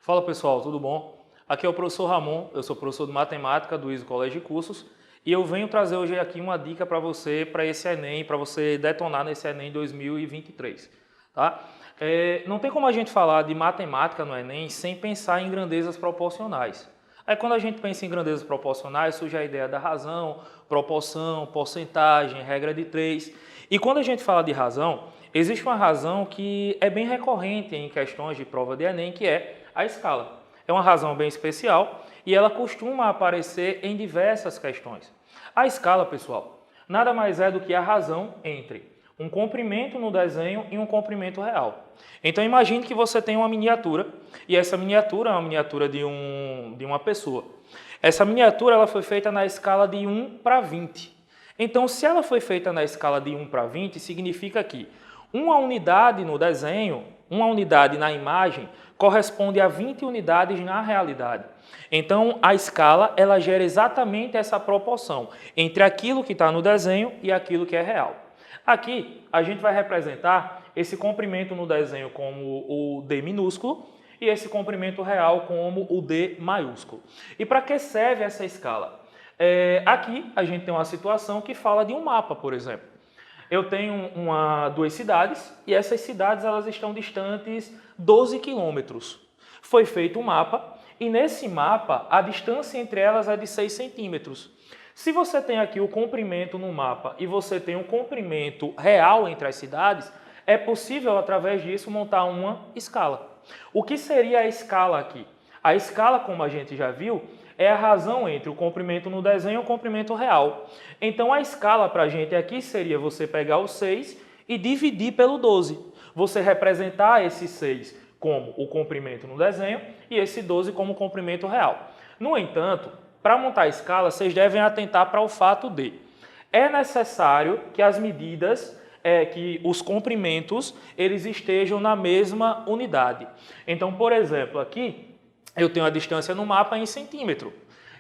Fala pessoal, tudo bom? Aqui é o professor Ramon, eu sou professor de matemática do ISO Colégio de Cursos e eu venho trazer hoje aqui uma dica para você, para esse Enem, para você detonar nesse Enem 2023. Tá? Não tem como a gente falar de matemática no Enem sem pensar em grandezas proporcionais. Aí quando a gente pensa em grandezas proporcionais, surge a ideia da razão, proporção, porcentagem, regra de 3. E quando a gente fala de razão, existe uma razão que é bem recorrente em questões de prova de Enem, que é a escala. É uma razão bem especial e ela costuma aparecer em diversas questões. A escala, pessoal, nada mais é do que a razão entre um comprimento no desenho e um comprimento real. Então imagine que você tem uma miniatura e essa miniatura é uma miniatura de uma pessoa. Essa miniatura ela foi feita na escala de 1 para 20. Então se ela foi feita na escala de 1 para 20, significa que uma unidade no desenho, uma unidade na imagem, corresponde a 20 unidades na realidade. Então, a escala ela gera exatamente essa proporção entre aquilo que está no desenho e aquilo que é real. Aqui, a gente vai representar esse comprimento no desenho como o D minúsculo e esse comprimento real como o D maiúsculo. E para que serve essa escala? Aqui, a gente tem uma situação que fala de um mapa, por exemplo. Eu tenho duas cidades e essas cidades elas estão distantes 12 quilômetros. Foi feito um mapa e nesse mapa a distância entre elas é de 6 centímetros. Se você tem aqui o comprimento no mapa e você tem um comprimento real entre as cidades, é possível através disso montar uma escala. O que seria a escala aqui? A escala, como a gente já viu, é a razão entre o comprimento no desenho e o comprimento real. Então a escala para a gente aqui seria você pegar o 6 e dividir pelo 12. Você representar esse 6 como o comprimento no desenho e esse 12 como o comprimento real. No entanto, para montar a escala, vocês devem atentar para o fato de é necessário que as medidas, que os comprimentos, eles estejam na mesma unidade. Então, por exemplo, aqui eu tenho a distância no mapa em centímetro.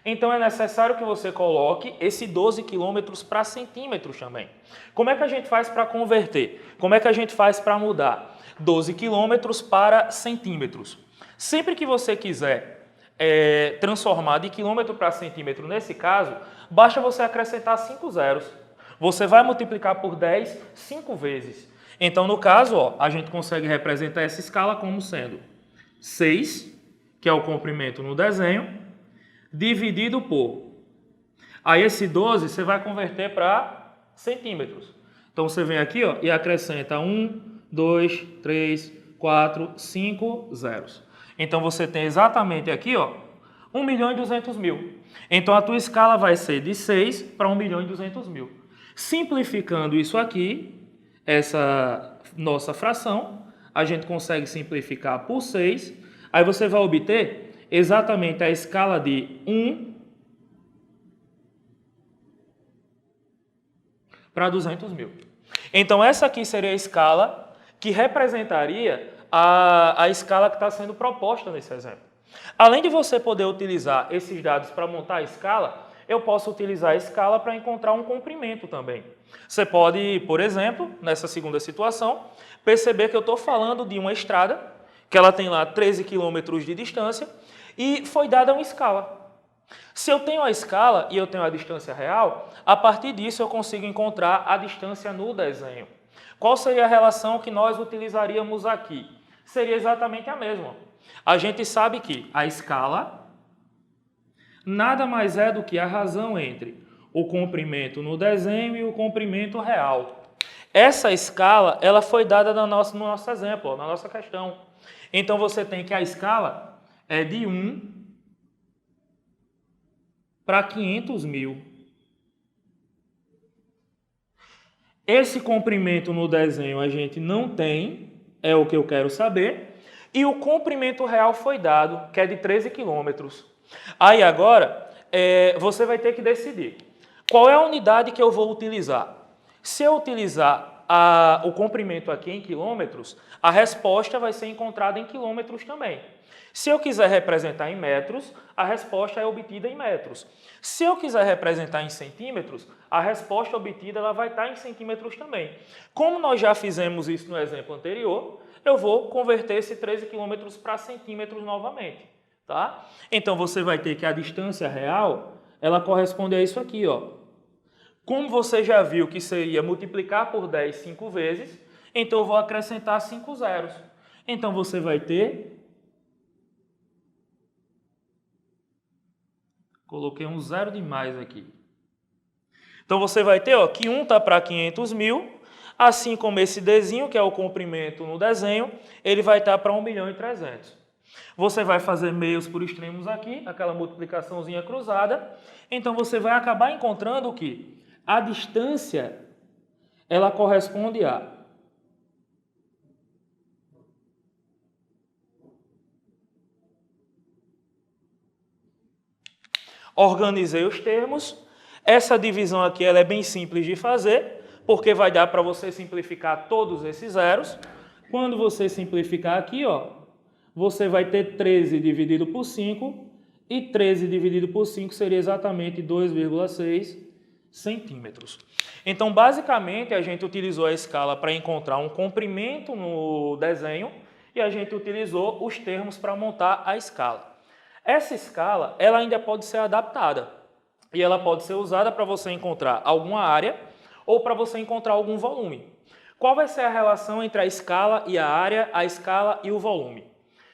Então é necessário que você coloque esse 12 quilômetros para centímetros também. Como é que a gente faz para converter? Como é que a gente faz para mudar 12 quilômetros para centímetros? Sempre que você quiser transformar de quilômetro para centímetro, nesse caso, basta você acrescentar 5 zeros. Você vai multiplicar por 10 5 vezes. Então, no caso, a gente consegue representar essa escala como sendo 6, que é o comprimento no desenho, dividido por... Aí esse 12 você vai converter para centímetros. Então você vem aqui e acrescenta 1, 2, 3, 4, 5 zeros. Então você tem exatamente aqui 1.200.000. Então a tua escala vai ser de 6 para 1.200.000. Simplificando isso aqui, essa nossa fração, a gente consegue simplificar por 6. Aí você vai obter exatamente a escala de 1 para 200.000. Então essa aqui seria a escala que representaria a escala que está sendo proposta nesse exemplo. Além de você poder utilizar esses dados para montar a escala, eu posso utilizar a escala para encontrar um comprimento também. Você pode, por exemplo, nessa segunda situação, perceber que eu estou falando de uma estrada, que ela tem lá 13 quilômetros de distância, e foi dada uma escala. Se eu tenho a escala e eu tenho a distância real, a partir disso eu consigo encontrar a distância no desenho. Qual seria a relação que nós utilizaríamos aqui? Seria exatamente a mesma. A gente sabe que a escala nada mais é do que a razão entre o comprimento no desenho e o comprimento real. Essa escala ela foi dada no nosso exemplo, na nossa questão. Então você tem que a escala é de 1 para 500.000. Esse comprimento no desenho a gente não tem, é o que eu quero saber. E o comprimento real foi dado, que é de 13 quilômetros. Aí agora, você vai ter que decidir qual é a unidade que eu vou utilizar. Se eu utilizar o comprimento aqui em quilômetros, a resposta vai ser encontrada em quilômetros também. Se eu quiser representar em metros, a resposta é obtida em metros. Se eu quiser representar em centímetros, a resposta obtida ela vai estar em centímetros também. Como nós já fizemos isso no exemplo anterior, eu vou converter esse 13 km para centímetros novamente, tá? Então, você vai ter que a distância real, ela corresponde a isso aqui, ó. Como você já viu que seria multiplicar por 10 5 vezes, então eu vou acrescentar 5 zeros. Então, você vai ter... Coloquei um zero demais aqui. Então, você vai ter ó, que 1 está para 500 mil, assim como esse Dzinho, que é o comprimento no desenho, ele vai estar para 1.300.000. Você vai fazer meios por extremos aqui, aquela multiplicaçãozinha cruzada. Então, você vai acabar encontrando que a distância, ela corresponde a... Organizei os termos. Essa divisão aqui ela é bem simples de fazer, porque vai dar para você simplificar todos esses zeros. Quando você simplificar aqui, ó, você vai ter 13 dividido por 5, e 13 dividido por 5 seria exatamente 2,6 centímetros. Então, basicamente, a gente utilizou a escala para encontrar um comprimento no desenho, e a gente utilizou os termos para montar a escala. Essa escala, ela ainda pode ser adaptada e ela pode ser usada para você encontrar alguma área ou para você encontrar algum volume. Qual vai ser a relação entre a escala e a área, a escala e o volume?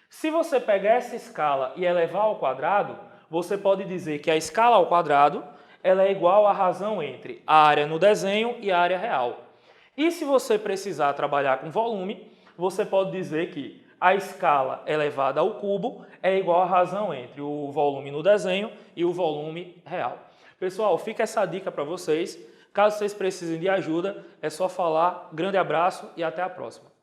Se você pegar essa escala e elevar ao quadrado, você pode dizer que a escala ao quadrado ela é igual à razão entre a área no desenho e a área real. E se você precisar trabalhar com volume, você pode dizer que a escala elevada ao cubo é igual à razão entre o volume no desenho e o volume real. Pessoal, fica essa dica para vocês. Caso vocês precisem de ajuda, é só falar. Grande abraço e até a próxima.